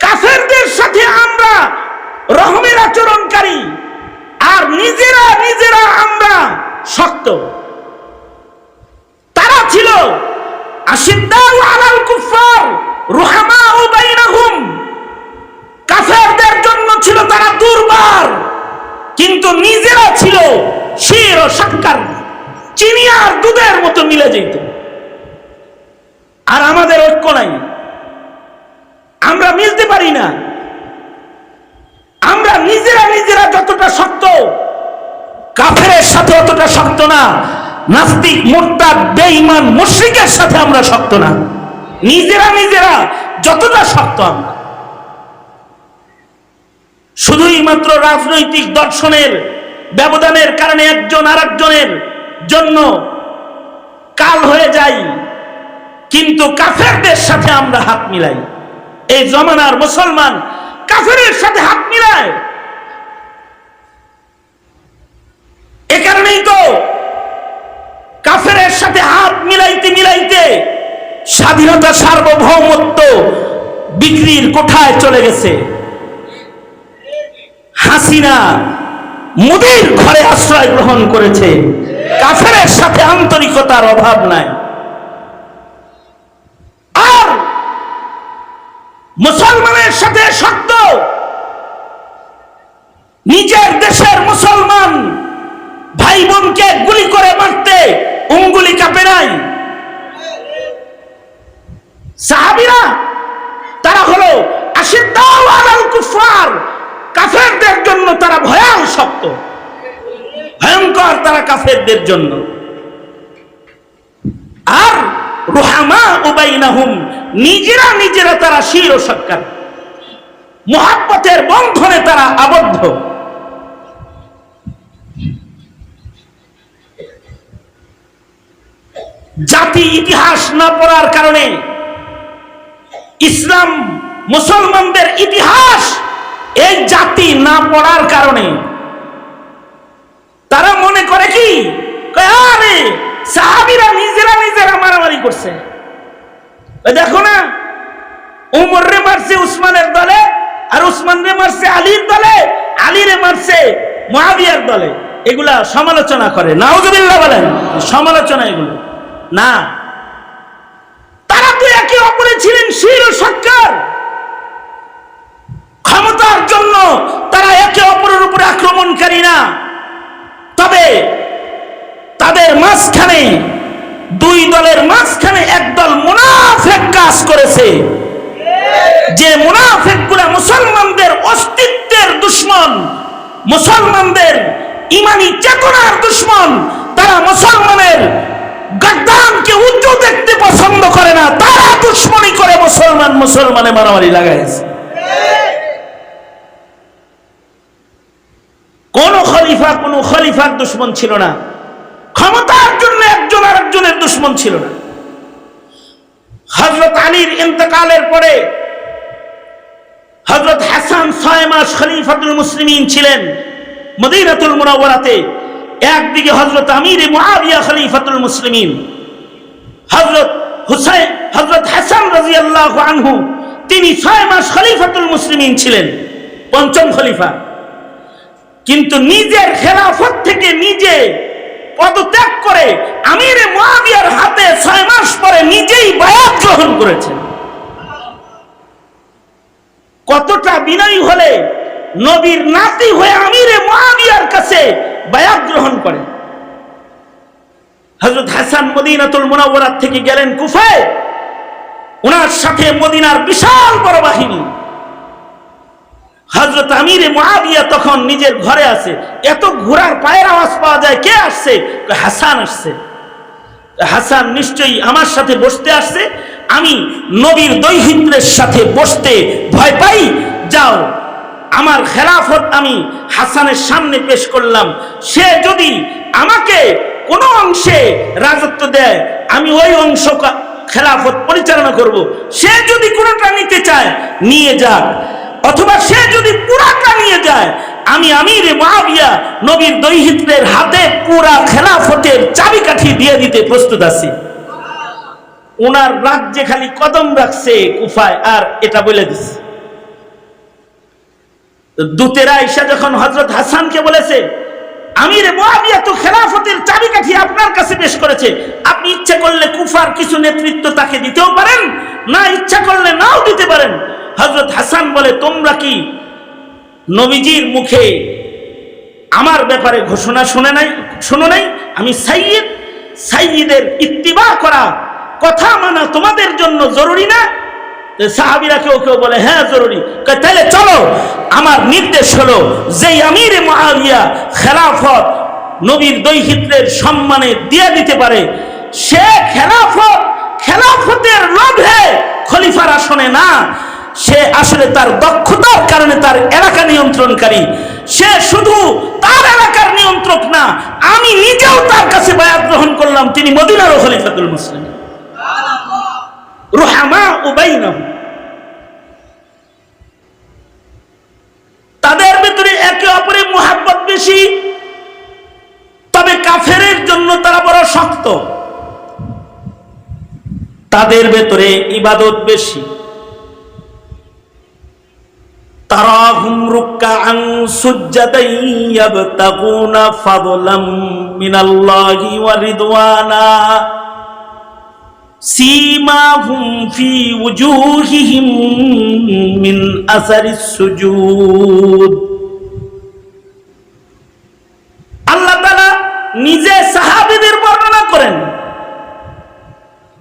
কাফেরদের সাথে আমরা রহমের আচরণকারী, আর নিজেরা নিজেরা আমরা শক্ত। তারা ছিল আশিদ্দাউ আলাল কুফফার রুহামাউ বাইনাহুম, কাফেরদের জন্য ছিল তারা দুর্বার, কিন্তু নিজেরা ছিল শির ও শক্কর, চিনি আর দুধের মতো মিলে যেত। আর আমাদের ঐক্য নাই, আমরা মিলতে পারি না। আমরা নিজেরা নিজেরা যতটা শক্ত, কাফেরের সাথে অতটা শক্ত না। নাস্তিক, মুরতাদ, বেঈমান, মুশরিকের সাথে আমরা শক্ত না। নিজেরা নিজেরা যতটা শক্ত আমরা, শুধুই মাত্র রাজনৈতিক দর্শনের ব্যবধানের কারণে একজন আরেকজনের জন্য কাল হয়ে যাই, কিন্তু কাফেরদের সাথে আমরা হাত মিলাই। এই জমানার মুসলমান কাফেরের সাথে হাত মিলায়। এ কারণেই তো কাফেরের সাথে হাত মিলাইতে মিলাইতে স্বাধীনতা, সার্বভৌমত্ব বিক্রির কোঠায় চলে গেছে। হাসিনা মোদির ঘরে আশ্রয় গ্রহণ করেছে। কাফেরের সাথে আন্তরিকতার অভাব নাই। আর মুসলমানের সাথে শক্ত, নিজের দেশের মুসলমান ভাই বোনকে গুলি করে মারতে অঙ্গুলি কাঁপে নাই। সাহাবীরা তারা হলো আশিদ্দাউ আলাল কুফার, কাফেরদের জন্য তারা ভয়াল শক্ত, ভয়ঙ্কর তারা কাফেরদের জন্য। আর রুহামা বাইনাহুম, নিজেরা নিজেরা তারা শির ও সৎকার, মুহাব্বতের বন্ধনে তারা আবদ্ধ। জাতি ইতিহাস না পড়ার কারণে, ইসলাম মুসলমানদের ইতিহাস এই জাতি না পড়ার কারণে তারা মনে করে কি, আরে সাহাবীরা নিজেরা নিজেরা মারামারি করছে। দেখো না, উমর রে মারছে উসমানের দলে, আর উসমান রে মারছে আলীর দলে, আলী রে মারছে মুআবিয়ার দলে। এগুলা সমালোচনা করে, নাউজুবিল্লাহ বলেন, সমালোচনা এগুলো না। তারা তো একে অপরে ছিলেন শির ও সৎকার, ক্ষমতার জন্য তারা একে অপরের উপরে আক্রমণকারী না। তবে তাদের মাঝখানে, দুই দলের মাঝখানে একদল মুনাফিক কাজ করেছে, যে মুনাফিকগুলা মুসলমানদের অস্তিত্বের দুশমন, মুসলমানদের ইমানি চেতনার দুশমন। তারা মুসলমানের গদ্দানকে উঁচু দেখতে পছন্দ করে না, তারা দুশমনি করে মুসলমানে মারামারি লাগাইছে। কোন খলিফার দুশমন ছিল না, ক্ষমতার জন্য একজন আরেকজনের দুশমন ছিল না। হযরত আলীর ইন্তেকালের পরে হযরত হাসান 6 মাস খলিফাতুল মুসলিমিন ছিলেন মদিনাতুল মুনাওয়ারাতে। একদিকে হযরত আমির মুআবিয়া খলিফাতুল মুসলিমিন, হযরত হাসান রাদিয়াল্লাহু আনহু তিনি 6 মাস খলিফাতুল মুসলিমিন ছিলেন, পঞ্চম খলিফা। কিন্তু নিজের খেলাফত থেকে নিজে পদত্যাগ করে আমির মুআবিয়ার হাতে 6 মাস পরে নিজেই বায়াত গ্রহণ করেছেন। কতটা বিনয়ী হলে নবীর নাতি হয়ে আমির মুআবিয়ার কাছে বায়াত গ্রহণ করে। হযরত হাসান মদিনাতুল মুনাওয়ারা থেকে গেলেন কুফায়, ওনার সাথে মদিনার বিশাল বড় বাহিনী। হযরত আমির মুআবিয়া তখন নিজের ঘরে আছে, এত ঘোড়ার পায়ের আওয়াজ পাওয়া যায়, কে আসছে? হাসান আসছে। হাসান নিশ্চয়ই আমার সাথে বসতে আসছে, আমি নবীর দৌহিত্রের সাথে বসতে ভয় পাই, যাও আমার খেলাফত আমি হাসানের সামনে পেশ করলাম, সে যদি আমাকে কোনো অংশে রাজত্ব দেয় আমি ওই অংশ খেলাফত পরিচালনা করব, সে যদি কোনোটা নিতে চায় নিয়ে যাক, অথবা সে যদি পুরাটা নিয়ে যায়, আমি আমির মুআবিয়া নবীর দৌহিত্রের হাতে পুরা খেলাফতের চাবিকাঠি দিয়ে দিতে প্রস্তুত আছি। ওনার রাজ্যে খালি কদম রাখছে কুফায়, আর এটা বলে দিছে। দূতেরা ঈশা যখন হযরত হাসানকে বলেছে, আমির মুআবিয়া তো খেলাফতের চাবিকাঠি আপনার কাছে পেশ করেছে, আপনি ইচ্ছা করলে কুফার কিছু নেতৃত্ব তাকে দিতেও পারেন, না ইচ্ছা করলে নাও দিতে পারেন। হযরত হাসান বলে, তোমরা কি নবীজির মুখে আমার ব্যাপারে ঘোষণা শোনো নাই? আমি সাইয়্যিদ, সাইয়্যিদের ইত্তিবা করা, কথা মানা তোমাদের জন্য জরুরি না? সাহাবীরা কেউ কেউ বলে হ্যাঁ জরুরি। তাহলে চলো, আমার নির্দেশ হলো যেই আমির মুআবিয়া খেলাফত নবীর দৌহিত্রের সম্মানে দিয়ে দিতে পারে, সে খেলাফতের লোভে খলিফার আসনে না, সে আসলে তার দক্ষতার কারণে তার এলাকা নিয়ন্ত্রণকারী। সে শুধু তার এলাকার নিয়ন্ত্রক না, আমি নিজেও তার কাছে বায়াত গ্রহণ করলাম, তিনি মদিনার খলিফাতুল মুসলিমিন। রুহামা বাইনাহুম, তাদের ভিতরে একে অপরের মুহাব্বত বেশি, তবে কাফেরের জন্য তারা বড় শক্ত। তাদের ভেতরে ইবাদত বেশি, তারাহুম রুকআন সুজদান ইয়াবতাগুনা ফাদলাম মিনাল্লাহি ওয়া রিদওয়ানা সীমাহুম ফি ওয়ুজুহিহিম মিন আসারিস সুজুদ। আল্লাহ তাআলা নিজে সাহাবীদের বর্ণনা করেন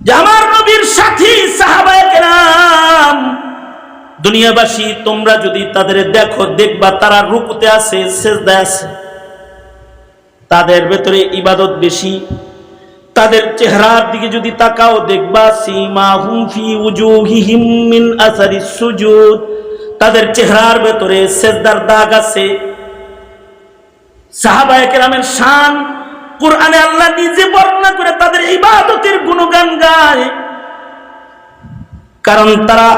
যে আমার নবীর সাথী সাহাবায়ে কেরাম, দুনিয়াবাসী তোমরা যদি তাদের দেখো, দেখবা তারা রুকুতে আছে, সিজদায় আছে, তাদের ভেতরে ইবাদত বেশি। তাদের চেহারার দিকে যদি তাকাও, দেখবা সীমাহুম ফি ওয়ুজুহিহিম মিন আসারিস সুজুদ, তাদের চেহারার ভেতরে সিজদার দাগ আছে। সাহাবায়ে কেরামের শান কুরআনে আল্লাহ নিজে বর্ণনা করে তাদের ইবাদতের গুণগান গায়, কারণ তারা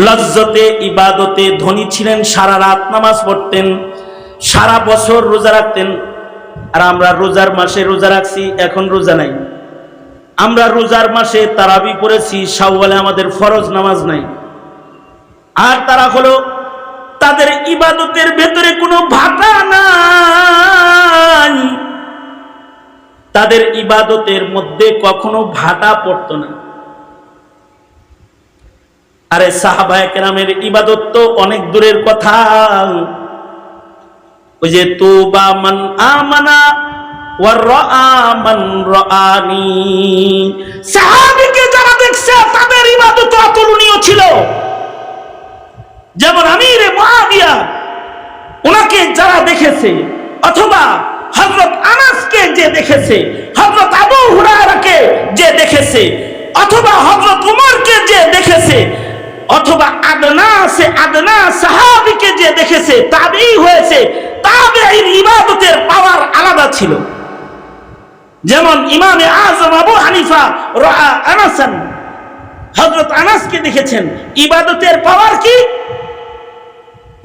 লজ্জতে ইবাদতে ধনী ছিলেন, সারা রাত নামাজ পড়তেন, সারা বছর রোজা রাখতেন। আর আমরা রোজার মাসে রোজা রাখছি, এখন রোজা নাই। আমরা রোজার মাসে তারাবি পড়েছি, শাওয়ালে আমাদের ফরজ নামাজ নাই। আর তারা হলো তাদের ইবাদতের ভেতরে কোনো ভাটা নাই, তাদের ইবাদতের মধ্যে কখনো ভাটা পড়তো না। আরে সাহাবায়ে কেরামের ইবাদত তো অনেক দূরের কথা। ওই যে তুবা মান আমানা ওয়া রাআ মান রাআনি, সাহাবীকে যারা দেখছে তাদের ইবাদত অতুলনীয় ছিল। যেমন আমিরে মুআবিয়া, ওনাকে যারা দেখেছে, অথবা হযরত আনাসকে যে দেখেছে, হযরত আবু হুরায়রাকে যে দেখেছে, অথবা হযরত উমরকে যে দেখেছে, অথবা আদনা সাহাবীকে যে দেখেছে, তাবেঈ হয়েছে, তাবেঈর ইবাদতের পাওয়ার আলাদা ছিল। যেমন ইমামে আযম আবু হানিফা রাআ আনাসান, হযরত আনাসকে দেখেছেন, ইবাদতের পাওয়ার কি?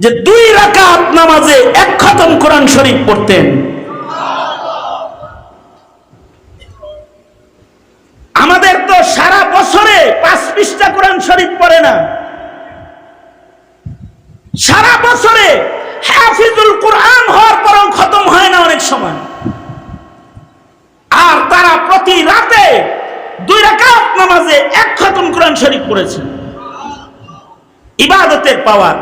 যে 2 রাকাত নামাজে 1 খতম কোরআন শরীফ পড়তেন। আমাদের তো সারা বছরে 5 পৃষ্ঠা কোরআন শরীফ পড়ে না, সারা বছরে হাফিজুল কোরআন হওয়ার পরও খতম হয় না অনেক সময়। আর তারা প্রতি রাতে 2 রাকাত নামাজে 1 খতম কোরআন শরীফ পড়েছেন। ইবাদতের পাওয়ার।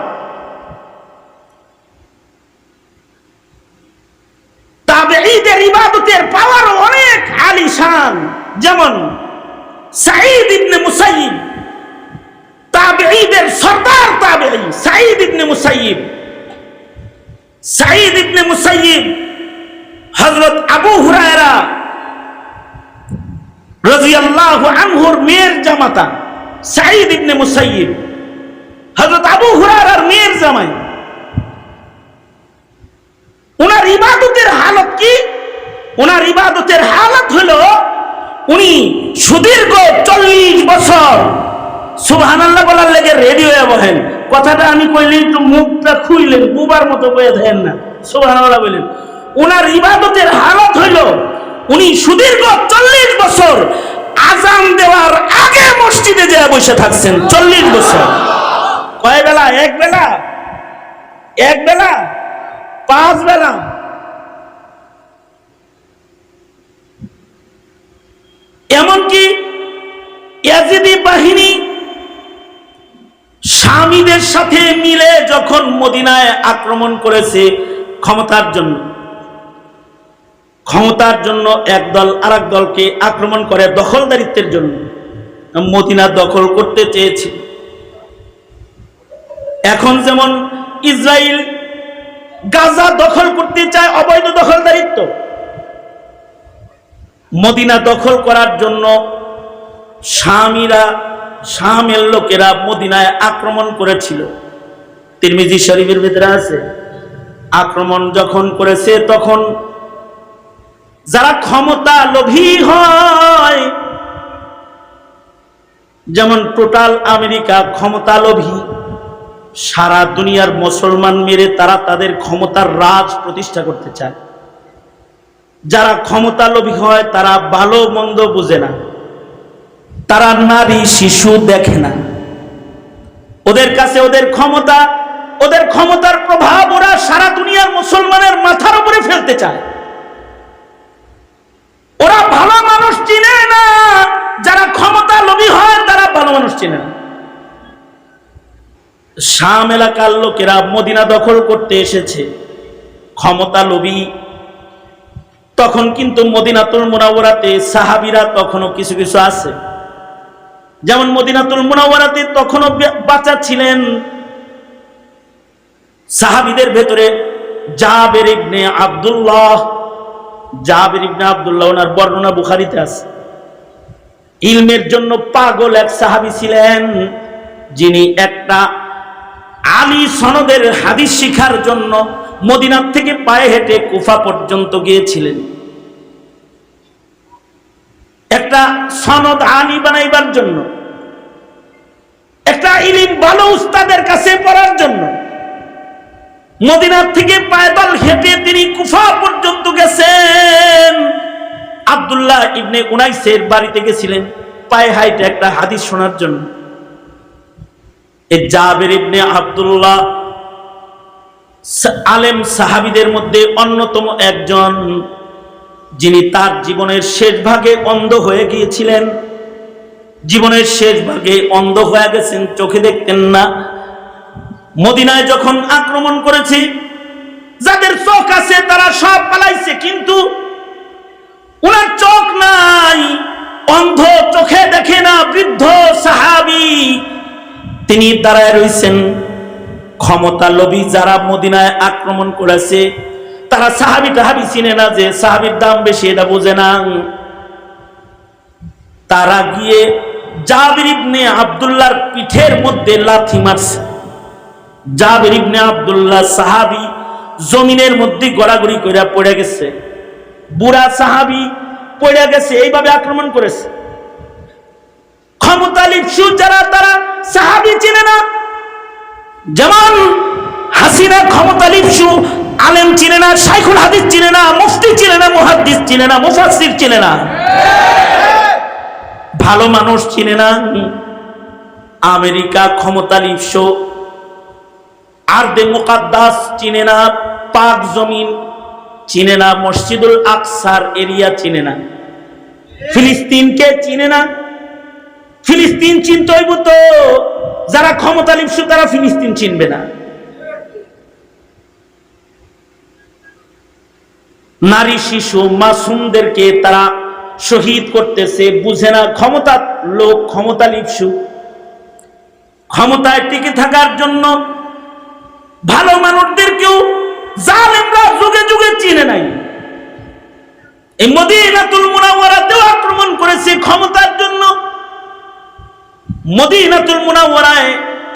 তাবেঈদের ইবাদতের পাওয়ার অনেক আলিশান। যেমন সাঈদ ইবনে মুসাইয়িব, তাবেঈদের সরদার তাবেঈ সাঈদ ইবনে মুসাইয়িব। সাঈদ ইবনে মুসাইয়িব হযরত আবু হুরায়রা রাদিয়াল্লাহু আনহুর মেয়ের জামাতা। সাঈদ ইবনে মুসাইয়িব হযরত আবু হুরায়রার মেয়ের জামাই। ওনার ইবাদতের হালত কি? ওনার ইবাদতের হালত হলো উনি সুদীর্ঘ 40 বছর সুবহানাল্লাহ বলার লেগে রেডি হয়ে বহেন। কথাটা আমি কইলেই তো মুখটা খুইলেন, বুবার মতো বয়ে দেন না, সুবহানাল্লাহ বলেন। ওনার ইবাদতের হালত হইল উনি সুদীর্ঘ 40 বছর আজান দেওয়ার আগে মসজিদে যেয়ে বসে থাকছেন। 40 বছর। কয় বেলা? এক বেলা, 5 বেলা। এমনকি ইয়াজিদি বাহিনী শামীদের সাথে মিলে যখন মদিনায় আক্রমণ করেছে ক্ষমতার জন্য এক দল আরেক দলকে আক্রমণ করে দখলদারিত্বের জন্য, মদিনা দখল করতে চেয়েছে। এখন যেমন ইসরায়েল গাজা দখল করতে চায়, অবৈধ দখলদারিত্ব। মদিনা দখল করার জন্য শামের লোকেরা মদিনায় আক্রমণ করেছিল। তিরমিজি শরীফের ভিতরে আছে। আক্রমণ যখন করেছে তখন যারা ক্ষমতা লোভী হয়, যেমন টোটাল আমেরিকা ক্ষমতা লোভী, সারা দুনিয়ার মুসলমান মেরে তারা তাদের ক্ষমতার রাজ প্রতিষ্ঠা করতে চায়। যারা ক্ষমতা লোভী হয় তারা ভালো মন্দ বুঝে না, তারা নারী শিশু দেখে না। ওদের কাছে ওদের ক্ষমতা ওদের ক্ষমতার প্রভাব ওরা সারা দুনিয়ার মুসলমানের মাথার উপরে ফেলতে চায়। ওরা ভালো মানুষ চিনে না, যারা ক্ষমতা লোভী হয় তারা ভালো মানুষ চিনে না। শাম এলাকার লোকেরা মদিনা দখল করতে এসেছে, ক্ষমতা লোভী। তখন কিন্তু মদিনাতুল মুনাওয়ারাতে সাহাবীরা তখনও কিছু কিছু আছে, যেমন মদিনাতুল মুনাওয়ারাতে তখনও বাচ্চা ছিলেন সাহাবীদের ভেতরে জাবের ইবনে আব্দুল্লাহ। জাবের ইবনে আব্দুল্লাহ, ওনার বর্ণনা বুখারীতে আছে। ইলমের জন্য পাগল এক সাহাবী ছিলেন, যিনি একটা আলী সনদের হাদিস শিখার জন্য মদিনা থেকে পায়ে হেঁটে কুফা পর্যন্ত গিয়েছিলেন, একটা সনদ আলী বানাইবার জন্য, একটা ইলম ভালো উস্তাদের কাছে পড়ার জন্য। মদিনা থেকে পায়দল হেঁটে তিনি কুফা পর্যন্ত গেছেন। আব্দুল্লাহ ইবনে উনাইসের বাড়িতে গেছিলেন পায়ে হাইটে একটা হাদিস শোনার জন্য। এই জাবের ইবনে আব্দুল্লাহ আলেম সাহাবীদের মধ্যে অন্যতম একজন, যিনি তার জীবনের শেষ ভাগে অন্ধ হয়ে গিয়েছিলেন। জীবনের শেষ ভাগে অন্ধ হয়ে গেছেন, চোখে দেখতেন না। মদিনায় যখন আক্রমণ করেছে, যাদের চোখ আছে তারা সব পালাইছে, কিন্তু ওনার চোখ নাই, অন্ধ, চোখে দেখে না, বৃদ্ধ সাহাবী তিনি দাঁড়ায় রয়েছেন। ক্ষমতা লোভী যারা মদিনায় আক্রমণ করেছে তারা সাহাবী টাহাবি চিনে না, যে সাহাবীর দাম বেশি এটা বোঝে না। তারা গিয়ে জাবির ইবনে আব্দুল্লাহর পিঠের মধ্যে লাথি মারছে। জাবির ইবনে আব্দুল্লাহ সাহাবী জমিনের মধ্যে গড়াগড়ি করে পড়ে গেছে, বুড়া সাহাবী পড়ে গেছে। এইভাবে আক্রমণ করেছে। ক্ষমতা লিপ্সু যারা তারা সাহাবী চিনে না, যেমন হাসিনা ক্ষমতা লিপ্সু, আলেম চিনে না, শাইখুল হাদিস চিনে না, মুফতি চিনে না, মুহাদ্দিস চিনে না, মুফাসসির চিনে না, ভালো মানুষ চিনে না। আমেরিকা ক্ষমতা লিপ্সু, আরদে মুকাদ্দাস চিনে না, পাক জমিন চিনে না, মসজিদুল আকসার এরিয়া চিনে না, ফিলিস্তিনকে চিনে না। ফিলিস্তিন চিনতে হইব তো যারা ক্ষমতা লিপ্সু তারা ফিলিস্তিন চিনবে না। নারী শিশু মাসুমদেরকে তারা শহীদ করতেছে, বুঝে না। ক্ষমতার লোক, ক্ষমতা লিপ্সু, ক্ষমতায় টিকে থাকার জন্য ভালো মানুষদেরকেও জালেমরা যুগে যুগে চিনে নাই। এই মদিনাতুল মুনাওয়ারাতেও আক্রমণ করেছে ক্ষমতার জন্য। মদিনাতুল মুনাওয়ারায়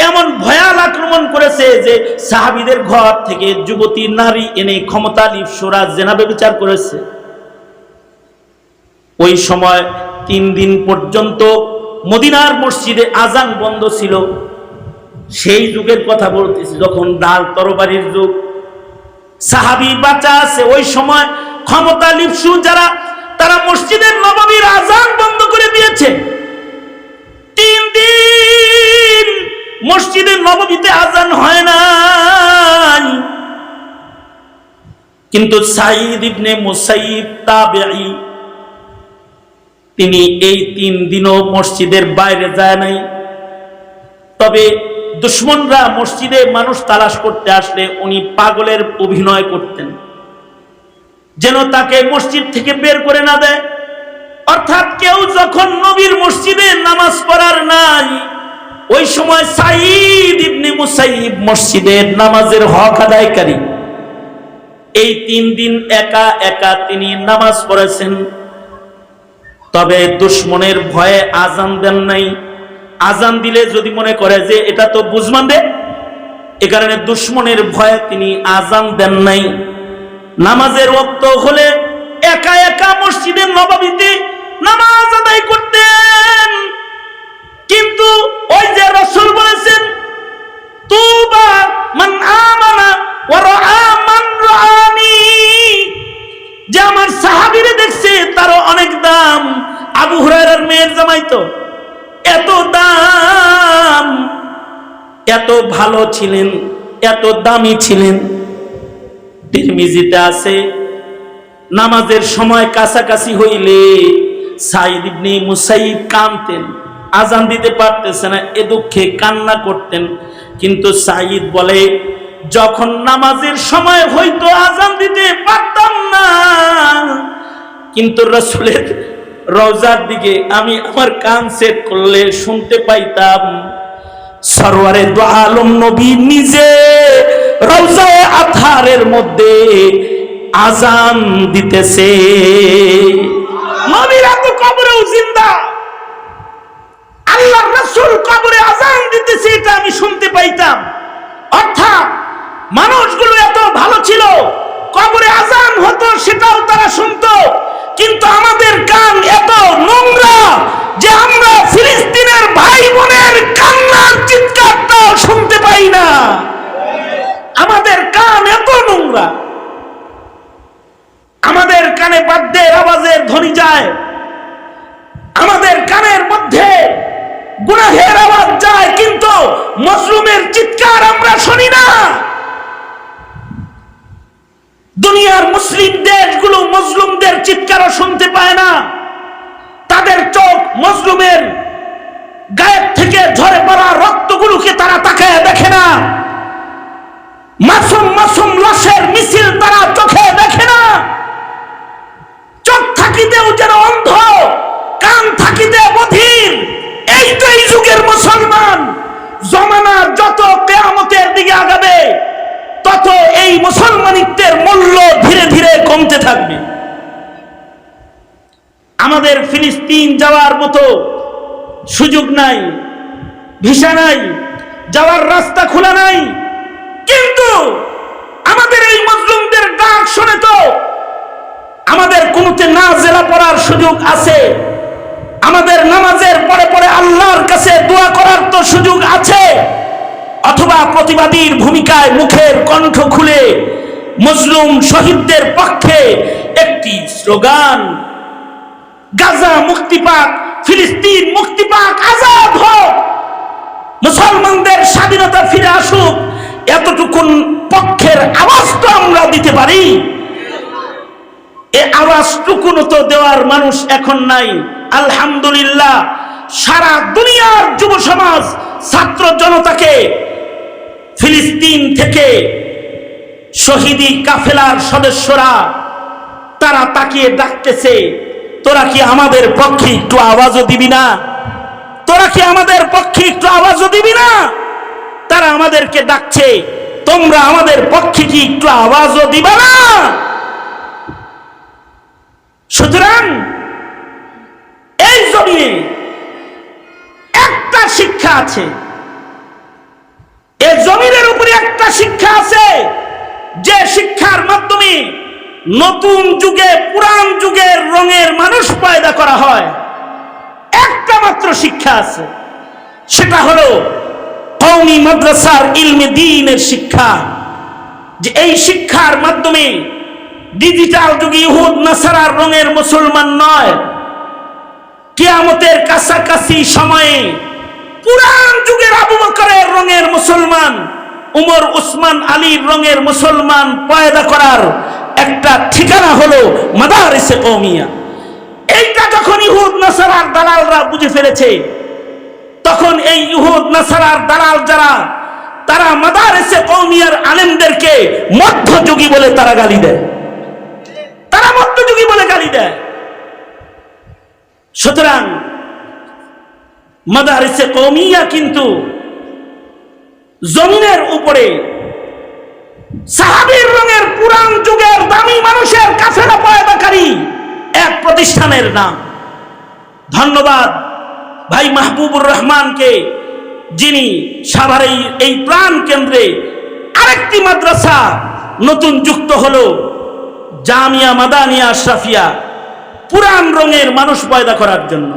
এমন ভয়াল আক্রমণ করেছে যে সাহাবীদের ঘর থেকে যুবতী নারী এনে ক্ষমতা লিপ্সুরা জেনা ব্যভিচার করেছে। ওই সময় 3 দিন পর্যন্ত মদিনার মসজিদে আজান বন্ধ ছিল। সেই যুগের কথা বলতেছি, যখন ডাল তরবারির যুগ। সাহাবী বাঁচা আছে ওই সময়। ক্ষমতা লিপ্সু যারা তারা মসজিদের নববীর আজান বন্ধ করে দিয়েছে। 3 দিন মসজিদের নববীতে আজান হয় না। কিন্তু সাঈদ ইবনে মুসাইয়িব তাবেঈ, তিনি এই 3 দিনও মসজিদের বাইরে যায় নাই। তবে দুশমনরা মসজিদে মানুষ তালাশ করতে আসলে উনি পাগলের অভিনয় করতেন, যেন তাকে মসজিদ থেকে বের করে না দেয়। অর্থাৎ কেউ যখন নবীর মসজিদে নামাজ পড়ার নাই, ওই সময় সাঈদ ইবনে মুসাইয়িব মসজিদের নামাজের হক আদায়কারী। এই 3 দিন একা একা তিনি নামাজ পড়েছেন। তবে দুশমনের ভয়ে আজান দেন নাই। আজান দিলে যদি মনে করে যে এটা তো বুঝমানবে, এ কারণে দুশমনের ভয়ে তিনি আজান দেন নাই। নামাজের ওয়াক্ত হলে একা একা মসজিদের নববীতে নামাজ আদায় করতেন। কিন্তু ওই যে রাসূল বলেছেন, তুবা মান আমানা ওয়া রাআ মান রাআনি, যে আমার সাহাবীরা দেখছে তারও অনেক দাম। আবু হুরায়রার মেয়ের জামাই তো এত দাম, এত ভালো ছিলেন। এত দামি ছিলেন। তিরমিজিতে আছে নামাজের সময় কাছাকাছি হইলে সাঈদ ইবনে মুসাইয়িব কাঁদতেন, আজান দিতে পারতেছে না, এ দুঃখে কান্না করতেন। কিন্তু সাঈদ বলে, যখন নামাজের সময় হয়তো আজান দিতে পারতাম না, কিন্তু রাসূলের রওজার দিকে আমি আমার কান সেট করলে শুনতে পাইতাম সরওয়ারে দু আলম নবী নিজে রওজায়ে আতহারের মধ্যে আজান দিতেছে। নবীরা তো কবরেও জিন্দা, আল্লাহর রাসূল কবরে আজান দিতেছে, এটা আমি শুনতে পাইতাম। অর্থাৎ মানুষগুলো এত ভালো ছিল, কবরে আজান হতো সেটাও তারা শুনতো। কিন্তু আমাদের কান এত নোংরা যে আমরা ফিলিস্তিনের ভাই বোনের কান্নার চিৎকারটাও শুনতে পাই না। আমাদের কান এত নোংরা, আমাদের কানে বাদ্যের আওয়াজের ধ্বনি যায়, আমাদের কানের মধ্যে গুনাহের আওয়াজ যায়, কিন্তু মজলুমের চিৎকার আমরা শুনি না। দুনিয়ার মুসলিম দেশগুলো মজলুমদের চিৎকারও শুনতে পায় না। তাদের চোখ মজলুমের গায়ের থেকে ঝরে পড়া রক্তগুলোকে তারা তাকায় দেখে না। মাসুম মাসুম লাশের মিছিল তারা চোখে দেখে না। চোখ থাকিতেও যেন অন্ধ, কান থাকিতে বধির। এই তো এই যুগের মুসলমান। জমানার যত কিয়ামতের দিকে আগাবে তত এই মুসলমানিত্বের মূল্য ধীরে ধীরে কমতে থাকবে। আমাদের ফিলিস্তিন যাওয়ার মতো সুযোগ নাই, ভিসা নাই, যাওয়ার রাস্তা খোলা নাই, কিন্তু আমাদের এই মজলুমদের ডাক শুনে তো আমাদের কোনোতে না জেলা পড়ার সুযোগ আছে, আমাদের নামাজের পরে পরে আল্লাহর কাছে দোয়া করার তো সুযোগ আছে। অথবা প্রতিবাদীর ভূমিকায় মুখের কণ্ঠ খুলে মজলুম শহীদদের পক্ষে একটি স্লোগান, গাজা মুক্তি পাক, ফিলিস্তিন মুক্তি পাক, আজাদ হোক, মুসলমানদের স্বাধীনতা ফিরে আসুক, এতটুকুন পক্ষের আওয়াজ তো আমরা দিতে পারি। এ আওয়াজটুকুনও তো দেওয়ার মানুষ এখন নাই। আলহামদুলিল্লাহ, সারা দুনিয়ার যুব সমাজ, ছাত্র জনতাকে ফিলিস্তিন থেকে শহীদি কাফেলার সদস্যরা তারা তাকিয়ে ডাকতেছে, তোরা কি আমাদের পক্ষে একটু আওয়াজও দিবি না? তোরা কি আমাদের পক্ষে একটু আওয়াজও দিবি না? তারা আমাদেরকে ডাকছে, তোমরা আমাদের পক্ষে কি একটু আওয়াজও দিবা না? সুতরাং এই জমিনে একটা শিক্ষা আছে, এই জমিনের উপরে একটা শিক্ষা আছে, যে শিক্ষার মাধ্যমে নতুন যুগে পুরান যুগের রঙের মানুষ পয়দা করা হয়। একটা মাত্র শিক্ষা আছে, সেটা হলো কওমি মাদ্রাসার ইলমে দ্বীনের শিক্ষা। যে এই শিক্ষার মাধ্যমে ডিজিটাল যুগে ইহুদ নাসারার রঙের মুসলমান নয়, কিয়ামতের কাছাকাছি সময়ে পুরান যুগের আবু বকরের রঙের মুসলমান, উমর উসমান আলীর রঙের মুসলমান পয়দা করার একটা ঠিকানা হলো মাদারিসে কওমিয়া। এইটা যখন ইহুদ নাসারার দালালরা বুঝে ফেলেছে, তখন এই ইহুদ নাসারার দালাল যারা, তারা মাদারিসে কওমিয়ার আলেমদেরকে মধ্যযুগী বলে তারা গালি দেয়, তারা মধ্যযুগী বলে গালি দেয়। সুতরাং মাদারিসে কওমিয়া কিন্তু জমিনের উপরে সাহাবীর রঙের পুরান যুগের দামি মানুষের কাফেলা পয়দাকারী এক প্রতিষ্ঠানের নাম। ধন্যবাদ ভাই মাহবুবুর রহমানকে, যিনি সাভার এই প্রাণ কেন্দ্রে আরেকটি মাদ্রাসা নতুন যুক্ত হলো, জামিয়া মাদানিয়া আশরাফিয়া, পুরান রঙের মানুষ পয়দা করার জন্য।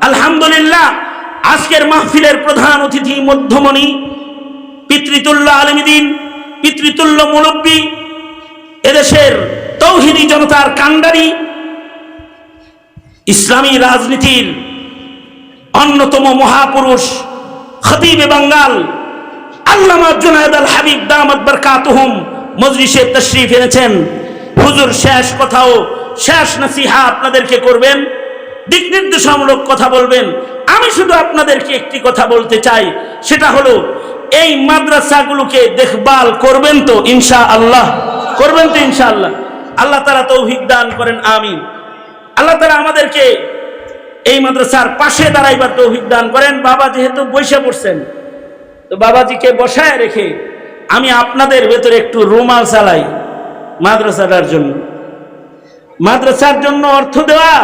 আলহামদুলিল্লাহ, আজকের মাহফিলের প্রধান অতিথি মধ্যমণি পিতৃতুল্য আলমীদ্দিন, পিতৃতুল্য মুরব্বী, এদেশের তৌহিদি জনতার কান্ডারি, ইসলামী রাজনীতির অন্যতম মহাপুরুষ, খতিবে বাঙ্গাল আল্লামা জুনায়েদ আল হাবিব দামাত বারকাতুহুম মজলিসে তাশরীফ এনেছেন। হুজুর শেষ কথাও শেষ নসিহা আপনাদেরকে করবেন, দিক নির্দেশমূলক কথা বলবেন। আমি শুধু আপনাদেরকে একটি কথা বলতে চাই, সেটা হলো এই মাদ্রাসাগুলোকে দেখভাল করবেন তো ইনশাআল্লাহ? করবেন তো ইনশাআল্লাহ? আল্লাহ তাআলা তৌফিক দান করেন, আমিন। আল্লাহ তাআলা আমাদেরকে এই মাদ্রাসার পাশে দাঁড়াইবার তৌফিক দান করেন। বাবা যেহেতু বসে পড়ছেন, তো বাবাজিকে বসায় রেখে আমি আপনাদের ভেতরে একটু রুমাল চালাই মাদ্রাসাটার জন্য। মাদ্রাসার জন্য অর্থ দেওয়া